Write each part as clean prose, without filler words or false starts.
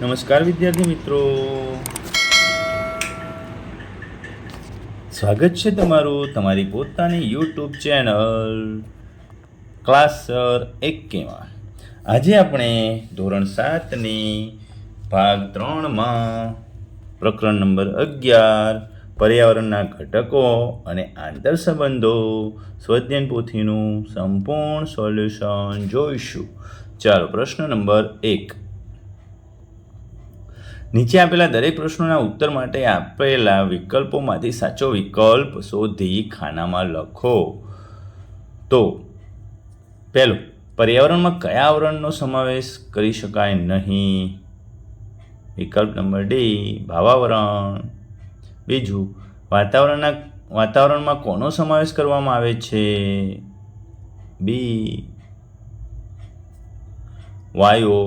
નમસ્કાર વિદ્યાર્થી મિત્રો, સ્વાગત છે તમારું તમારી પોતાની યુટ્યુબ ચેનલ ક્લાસર એકેમાં. આજે આપણે ધોરણ 7ની ભાગ 3માં પ્રકરણ નંબર 11 પર્યાવરણના ઘટકો અને આંતર સંબંધો સ્વાધ્યાય પોથીનું સંપૂર્ણ સોલ્યુશન જોઈશું. ચાલો, પ્રશ્ન નંબર 1. નીચે આપેલા દરેક પ્રશ્નોના ઉત્તર માટે આપેલા વિકલ્પોમાંથી સાચો વિકલ્પ શોધી ખાનામાં લખો. તો પહેલું, પર્યાવરણમાં કયા આવરણનો સમાવેશ કરી શકાય નહીં? વિકલ્પ નંબર ડી, ભાવાવરણ. બીજું, વાતાવરણમાં કોનો સમાવેશ કરવામાં આવે છે? બી, વાયુ,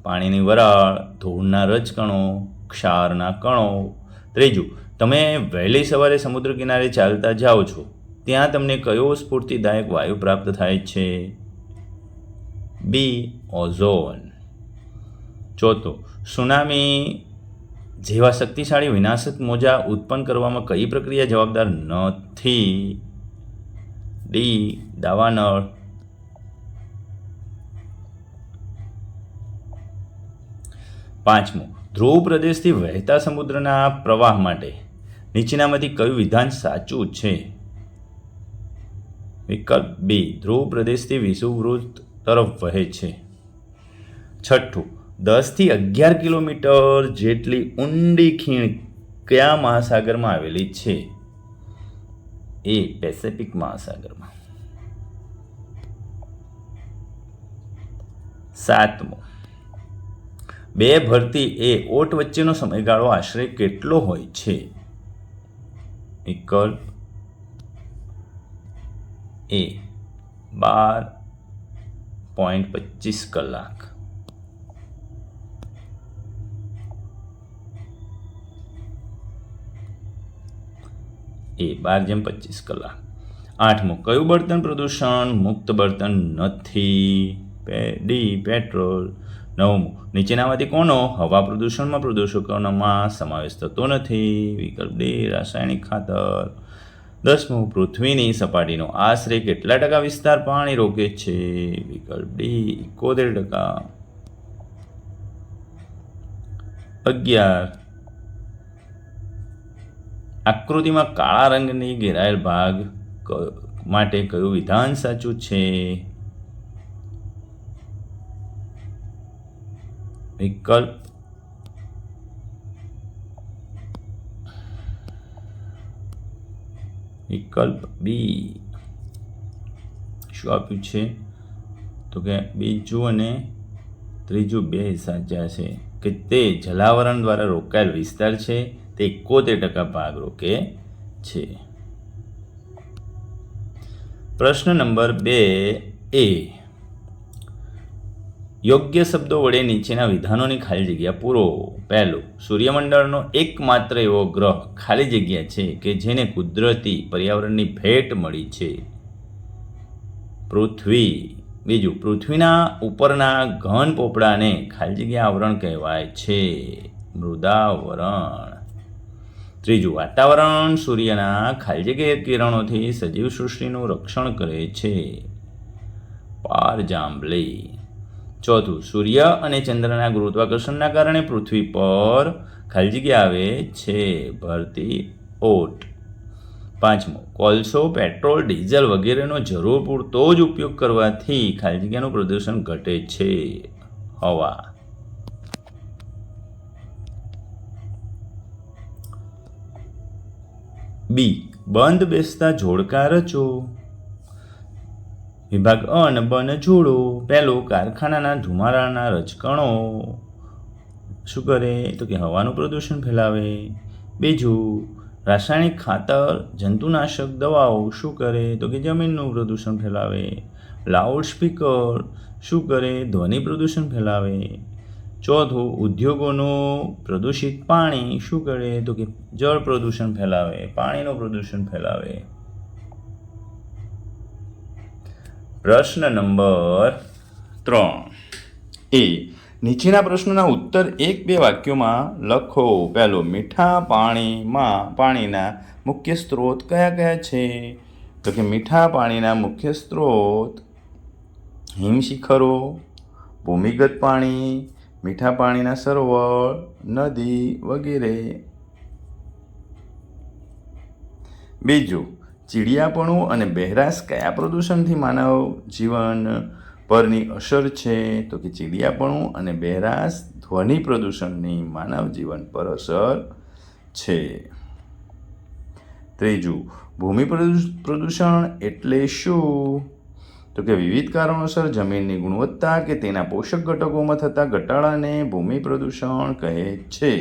પાણીની વરાળ, ધૂળના રજકણો, ક્ષારના કણો. ત્રીજું, તમે વહેલી સવારે સમુદ્ર કિનારે ચાલતા જાઓ છો, ત્યાં તમને કયો સ્ફૂર્તિદાયક વાયુ પ્રાપ્ત થાય છે? બી, ઓઝોન. ચોથું, સુનામી જેવા શક્તિશાળી વિનાશક મોજા ઉત્પન્ન કરવામાં કઈ પ્રક્રિયા જવાબદાર નથી? ડી, દાવાનળ. પાંચમું, ધ્રુવ પ્રદેશથી વહેતા સમુદ્રના પ્રવાહ માટે નીચેનામાંથી કયું વિધાન સાચું છે? વિકલ્પ બી, ધ્રુવ પ્રદેશથી વિષુવવૃત્ત તરફ વહે છે. છઠ્ઠું, 10થી 11 કિલોમીટર જેટલી ઊંડી ખીણ કયા મહાસાગરમાં આવેલી છે? એ, પેસિફિક મહાસાગરમાં. સાતમું, બે ભરતી એ ઓટ વચ્ચેનો સમયગાળો આશરે કેટલો હોય છે? વિકલ્પ એ, 12.25 કલાક. એ, 12.25 કલાક. આઠમું, કયું બળતણ પ્રદૂષણ મુક્ત બળતણ નથી? D, petrol. નવમું, નીચેનામાંથી કોનો હવા પ્રદૂષણમાં પ્રદૂષકોમાં સમાવેશ થતો નથી? વિકલ્પ ડી, રાસાયણિક ખાતર. 10મું, પૃથ્વીની સપાટીનો આશરે કેટલા ટકા વિસ્તાર પાણી રોકે છે? વિકલ્પ ડી, 71%. 11, આકૃતિમાં કાળા રંગની ઘેરાયેલ ભાગ માટે કયું વિધાન સાચું છે? વિકલ્પ બી. શું આપ્યું છે? તો કે બીજું અને ત્રીજું બે સાચા છે, કે તે જલાવરણ દ્વારા રોકાયેલ વિસ્તાર છે, તે 71% ભાગ રોકે છે. પ્રશ્ન નંબર 2 એ, યોગ્ય શબ્દો વડે નીચેના વિધાનોની ખાલી જગ્યા પૂરો. પહેલું, સૂર્યમંડળનો એકમાત્ર એવો ગ્રહ ખાલી જગ્યા છે કે જેને કુદરતી પર્યાવરણની ભેટ મળી છે. પૃથ્વી. બીજું, પૃથ્વીના ઉપરના ઘન પોપડાને ખાલી જગ્યા આવરણ કહેવાય છે, મૃદાવરણ. ત્રીજું, વાતાવરણ સૂર્યના ખાલી જગ્યા કિરણોથી સજીવ સૃષ્ટિનું રક્ષણ કરે છે, પારજાંબલી. ચોથું, સૂર્ય અને ચંદ્રના ગુરુત્વાકર્ષણના કારણે પૃથ્વી પર ખાલી જગ્યા આવે છે, ભરતી ઓટ. પાંચમું, કોલસો, પેટ્રોલ, ડીઝલ વગેરેનો જરૂર પૂરતો જ ઉપયોગ કરવાથી ખાલી જગ્યાનું પ્રદૂષણ ઘટે છે, હવા. બી, બંધ બેસતા જોડકા રચો. વિભાગ અ અને બ ને જોડો. પહેલું, કારખાનાના ધુમાડાના રજકણો શું કરે? તો કે હવાનું પ્રદૂષણ ફેલાવે. બીજું, રાસાયણિક ખાતર, જંતુનાશક દવાઓ શું કરે? તો કે જમીનનું પ્રદૂષણ ફેલાવે. લાઉડ સ્પીકર શું કરે? ધ્વનિ પ્રદૂષણ ફેલાવે. ચોથું, ઉદ્યોગોનું પ્રદૂષિત પાણી શું કરે? તો કે જળ પ્રદૂષણ ફેલાવે, પાણીનું પ્રદૂષણ ફેલાવે. પ્રશ્ન નંબર 3 એ, નીચેના પ્રશ્નોના ઉત્તર 1-2 વાક્યોમાં લખો. પહેલો, મીઠા પાણીના મુખ્ય સ્ત્રોત કયા કયા છે? તો કે મીઠા પાણીના મુખ્ય સ્ત્રોત હિમશિખરો, ભૂમિગત પાણી, મીઠા પાણીના સરોવર, નદી વગેરે. બીજું, ચીડિયાપણું અને બહેરાશ કયા પ્રદૂષણથી માનવ જીવન પરની અસર છે? તો કે ચીડિયાપણું અને બહેરાશ ધ્વનિ પ્રદૂષણની માનવ જીવન પર અસર છે. ત્રીજું, ભૂમિ પ્રદૂષણ એટલે શું? તો કે વિવિધ કારણોસર જમીનની ગુણવત્તા કે તેના પોષક ઘટકોમાં થતા ઘટાડાને ભૂમિ પ્રદૂષણ કહે છે.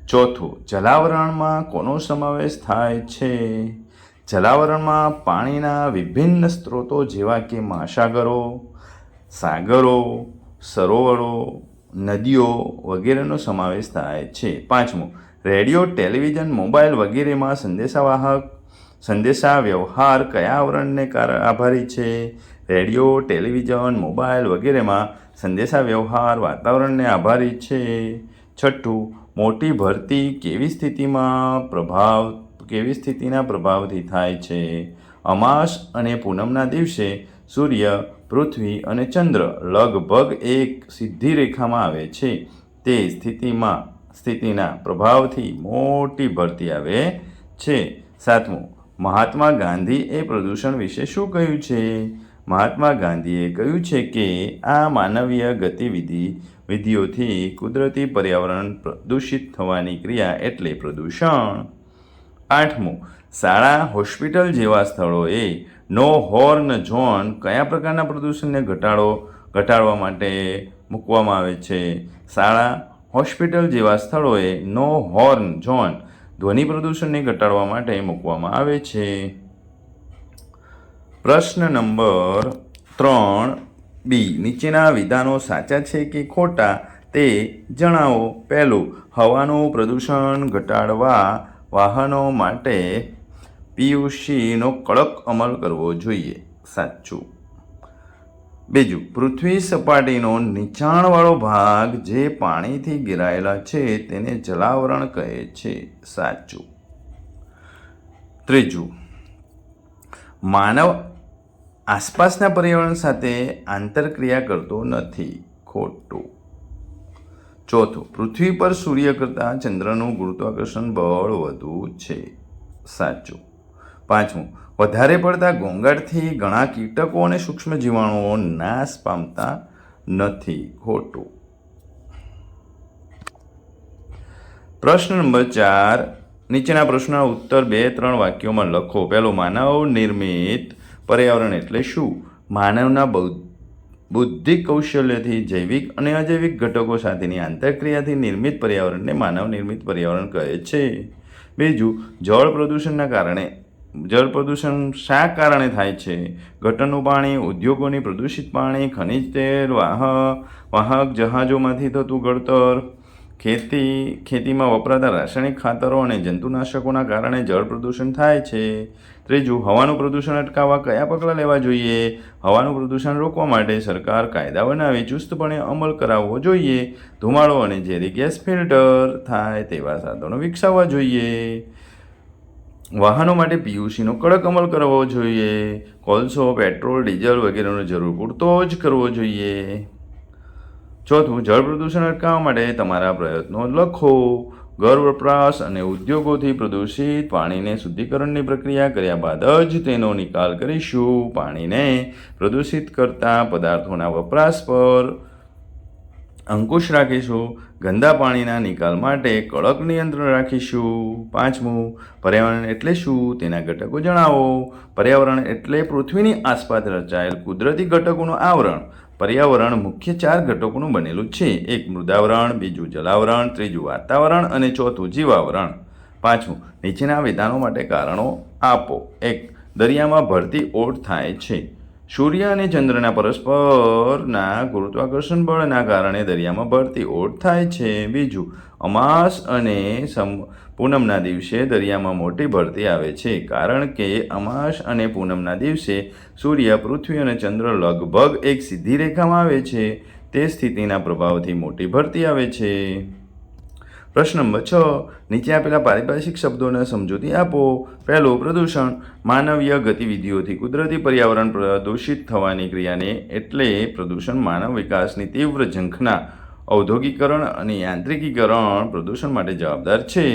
ચોથું, જલાવરણમાં કોનો સમાવેશ થાય છે? જલાવરણમાં પાણીના વિભિન્ન સ્ત્રોતો જેવા કે મહાસાગરો, સાગરો, સરોવરો, નદીઓ વગેરેનો સમાવેશ થાય છે. પાંચમું, રેડિયો, ટેલિવિઝન, મોબાઈલ વગેરેમાં સંદેશા વ્યવહાર કયા આવરણને આભારી છે? રેડિયો, ટેલિવિઝન, મોબાઈલ વગેરેમાં સંદેશા વ્યવહાર વાતાવરણને આભારી છે. છઠ્ઠું, મોટી ભરતી કેવી સ્થિતિના પ્રભાવથી થાય છે? અમાસ અને પૂનમના દિવસે સૂર્ય, પૃથ્વી અને ચંદ્ર લગભગ એક સીધી રેખામાં આવે છે. તે સ્થિતિના પ્રભાવથી મોટી ભરતી આવે છે. સાતમું, મહાત્મા ગાંધીએ પ્રદૂષણ વિશે શું કહ્યું છે? મહાત્મા ગાંધીએ કહ્યું છે કે આ માનવીય ગતિવિધિઓથી કુદરતી પર્યાવરણ પ્રદૂષિત થવાની ક્રિયા એટલે પ્રદૂષણ. આઠમું, શાળા, હોસ્પિટલ જેવા સ્થળોએ નો હોર્ન ઝોન કયા પ્રકારના પ્રદૂષણને ઘટાડવા માટે મૂકવામાં આવે છે? શાળા, હોસ્પિટલ જેવા સ્થળોએ નો હોર્ન ઝોન ધ્વનિ પ્રદૂષણને ઘટાડવા માટે મૂકવામાં આવે છે. પ્રશ્ન નંબર 3B, નીચેના વિધાનો સાચા છે કે ખોટા તે જણાવો. પહેલું, હવાનું પ્રદૂષણ ઘટાડવા વાહનો માટે PUCનો કડક અમલ કરવો જોઈએ. સાચું. બીજું, પૃથ્વી સપાટીનો નીચાણવાળો ભાગ જે પાણીથી ઘેરાયેલા છે તેને જલાવરણ કહે છે. સાચું. ત્રીજું, માનવ આસપાસના પર્યાવરણ સાથે આંતરક્રિયા કરતો નથી. ખોટું. ચોથું, પૃથ્વી પર સૂર્ય કરતાં ચંદ્રનું ગુરુત્વાકર્ષણ બળ વધુ છે. સાચું. પાંચમું, વધારે પડતા ઘોંઘાટથી ઘણા કીટકો અને સૂક્ષ્મ જીવાણુઓ નાશ પામતા નથી. ખોટું. પ્રશ્ન નંબર 4, નીચેના પ્રશ્નના ઉત્તર 2-3 વાક્યોમાં લખો. પહેલો, માનવ નિર્મિત પર્યાવરણ એટલે શું? માનવના બૌદ્ધિક કૌશલ્યથી જૈવિક અને અજૈવિક ઘટકો સાથેની આંતરક્રિયાથી નિર્મિત પર્યાવરણને માનવ નિર્મિત પર્યાવરણ કહે છે. બીજું, જળ પ્રદૂષણ શા કારણે થાય છે? ગટરનું પાણી, ઉદ્યોગોની પ્રદૂષિત પાણી, ખનિજ તેલ, વાહક જહાજોમાંથી થતું ગળતર, ખેતીમાં વપરાતા રાસાયણિક ખાતરો અને જંતુનાશકોના કારણે જળ પ્રદૂષણ થાય છે. ત્રીજું, હવાનું પ્રદૂષણ અટકાવવા કયા પગલાં લેવા જોઈએ? હવાનું પ્રદૂષણ રોકવા માટે સરકાર કાયદા બનાવી ચુસ્તપણે અમલ કરાવવો જોઈએ. ધુમાડો અને ઝેરી ગેસ ફિલ્ટર થાય તેવા સાધનો વિકસાવવા જોઈએ. વાહનો માટે PUCનો કડક અમલ કરવો જોઈએ. કોલસો, પેટ્રોલ, ડીઝલ વગેરેનો જરૂર પૂરતો જ કરવો જોઈએ. ચોથું, જળ પ્રદૂષણ અટકાવવા માટે તમારા પ્રયત્નો લખો. ઘર વપરાશ અને ઉદ્યોગોથી પ્રદૂષિત પાણીને શુદ્ધિકરણની પ્રક્રિયા કર્યા બાદ જ તેનો નિકાલ કરીશું. પાણીને પ્રદૂષિત કરતા પદાર્થોના વપરાશ પર અંકુશ રાખીશું. ગંદા પાણીના નિકાલ માટે કડક નિયંત્રણ રાખીશું. પાંચમું, પર્યાવરણ એટલે શું તેના ઘટકો જણાવો. પર્યાવરણ એટલે પૃથ્વીની આસપાસ રચાયેલ કુદરતી ઘટકોનું આવરણ. પર્યાવરણ મુખ્ય 4 ઘટકોનું બનેલું છે. એક મૃદાવરણ, બીજું જલાવરણ, ત્રીજું વાતાવરણ અને ચોથું જીવાવરણ. પાંચમું, નીચેના વિધાનો માટે કારણો આપો. 1, દરિયામાં ભરતી ઓટ થાય છે. સૂર્ય અને ચંદ્રના પરસ્પરના ગુરુત્વાકર્ષણ બળના કારણે દરિયામાં ભરતી ઓટ થાય છે. બીજું, અમાસ અને પૂનમના દિવસે દરિયામાં મોટી ભરતી આવે છે, કારણ કે અમાસ અને પૂનમના દિવસે સૂર્ય, પૃથ્વી અને ચંદ્ર લગભગ એક સીધી રેખામાં આવે છે. તે સ્થિતિના પ્રભાવથી મોટી ભરતી આવે છે. પ્રશ્ન નંબર 6. નીચે આપેલા પારિભાષિક શબ્દોને સમજૂતી આપો. પહેલું, પ્રદૂષણ. માનવીય ગતિવિધિઓથી કુદરતી પર્યાવરણ પ્રદૂષિત થવાની ક્રિયાને એટલે પ્રદૂષણ. માનવ વિકાસની તીવ્ર ઝંખના, ઔદ્યોગિકરણ અને યાંત્રિકીકરણ પ્રદૂષણ માટે જવાબદાર છે.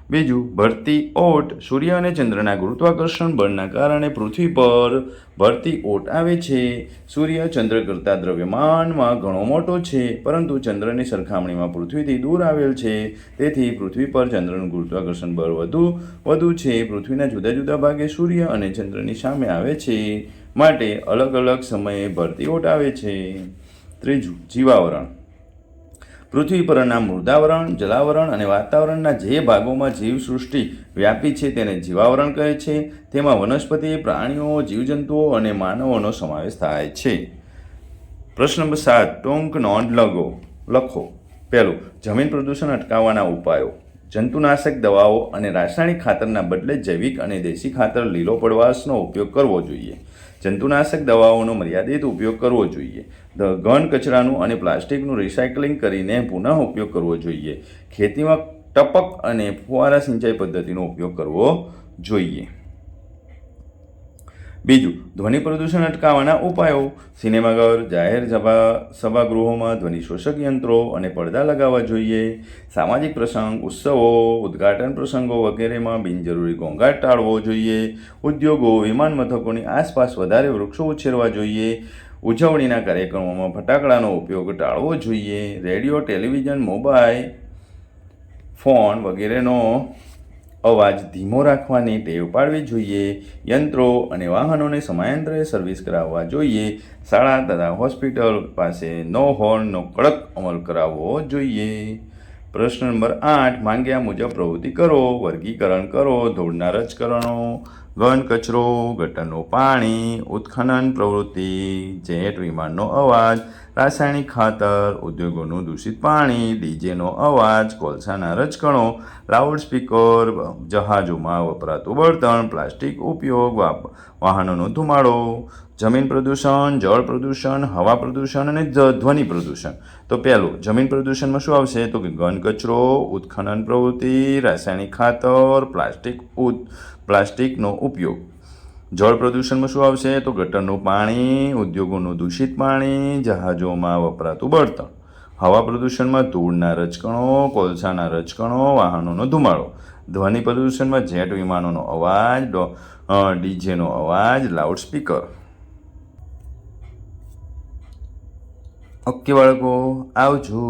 બીજું, ભરતી ઓટ. સૂર્ય અને ચંદ્રના ગુરુત્વાકર્ષણ બળના કારણે પૃથ્વી પર ભરતી ઓટ આવે છે. સૂર્ય ચંદ્ર કરતાં દ્રવ્યમાનમાં ઘણો મોટો છે, પરંતુ ચંદ્રની સરખામણીમાં પૃથ્વીથી દૂર આવેલ છે. તેથી પૃથ્વી પર ચંદ્રનું ગુરુત્વાકર્ષણ બળ વધુ છે. પૃથ્વીના જુદા જુદા ભાગે સૂર્ય અને ચંદ્રની સામે આવે છે, માટે અલગ અલગ સમયે ભરતી ઓટ આવે છે. ત્રીજું, જીવાવરણ. પૃથ્વી પરના મૃદાવરણ, જલાવરણ અને વાતાવરણના જે ભાગોમાં જીવસૃષ્ટિ વ્યાપી છે તેને જીવાવરણ કહે છે. તેમાં વનસ્પતિ, પ્રાણીઓ, જીવજંતુઓ અને માનવોનો સમાવેશ થાય છે. પ્રશ્ન નંબર 7. ટૂંક નોંધ લખો. પહેલું, જમીન પ્રદૂષણ અટકાવવાના ઉપાયો. જંતુનાશક દવાઓ અને રાસાયણિક ખાતરના બદલે જૈવિક અને દેશી ખાતર, લીલો પડવાશનો ઉપયોગ કરવો જોઈએ. જંતુનાશક દવાઓનો મર્યાદિત ઉપયોગ કરવો જોઈએ. ઘન કચરાનું અને પ્લાસ્ટિકનું રિસાયકલિંગ કરીને પુનઃ ઉપયોગ કરવો જોઈએ. ખેતીમાં ટપક અને ફુવારા સિંચાઈ પદ્ધતિનો ઉપયોગ કરવો જોઈએ. બીજું, ધ્વનિ પ્રદૂષણ અટકાવવાના ઉપાયો. સિનેમાઘર, જાહેર સભાગૃહોમાં ધ્વનિશોષક યંત્રો અને પડદા લગાવવા જોઈએ. સામાજિક પ્રસંગ, ઉત્સવો, ઉદ્ઘાટન પ્રસંગો વગેરેમાં બિનજરૂરી ઘોંઘાટ ટાળવો જોઈએ. ઉદ્યોગો, વિમાન મથકોની આસપાસ વધારે વૃક્ષો ઉછેરવા જોઈએ. ઉજવણીના કાર્યક્રમોમાં ફટાકડાનો ઉપયોગ ટાળવો જોઈએ. રેડિયો, ટેલિવિઝન, મોબાઈલ ફોન વગેરેનો અવાજ ધીમો રાખવાની ટેવ પાડવી જોઈએ. યંત્રો અને વાહનોને સમયાંતરે સર્વિસ કરાવવા જોઈએ. શાળા તથા હોસ્પિટલ પાસે નો હોર્નનો કડક અમલ કરાવવો જોઈએ. પ્રશ્ન નંબર 8. માંગ્યા મુજબ પ્રવૃત્તિ કરો. વર્ગીકરણ કરો. ધૂળના રજકણો, ઘન કચરો, ગટરનું પાણી, ઉત્ખનન પ્રવૃત્તિ, જેટ વિમાનનો અવાજ, રાસાયણિક ખાતર, ઉદ્યોગોનું દૂષિત પાણી, ડીજેનો અવાજ, કોલસાના રજકણો, લાઉડસ્પીકર, જહાજોમાં વપરાતું બળતણ, પ્લાસ્ટિક ઉપયોગ, વાહનોનો ધુમાડો. જમીન પ્રદૂષણ, જળ પ્રદૂષણ, હવા પ્રદૂષણ અને ધ્વનિ પ્રદૂષણ. તો પહેલું, જમીન પ્રદૂષણમાં શું આવશે? તો કે ઘન કચરો, ઉત્ખનન પ્રવૃત્તિ, રાસાયણિક ખાતર, પ્લાસ્ટિકનો ઉપયોગ. જળ પ્રદૂષણમાં શું આવશે? તો ગટરનું પાણી, ઉદ્યોગોનું દૂષિત પાણી, જહાજોમાં વપરાતું બળતણ. હવા પ્રદૂષણમાં ધૂળના રજકણો, કોલસાના રજકણો, વાહનોનો ધુમાડો. ધ્વનિ પ્રદૂષણમાં જેટ વિમાનોનો અવાજ, ડીજેનો અવાજ, લાઉડસ્પીકર. ઓકે બાળકો, આવજો.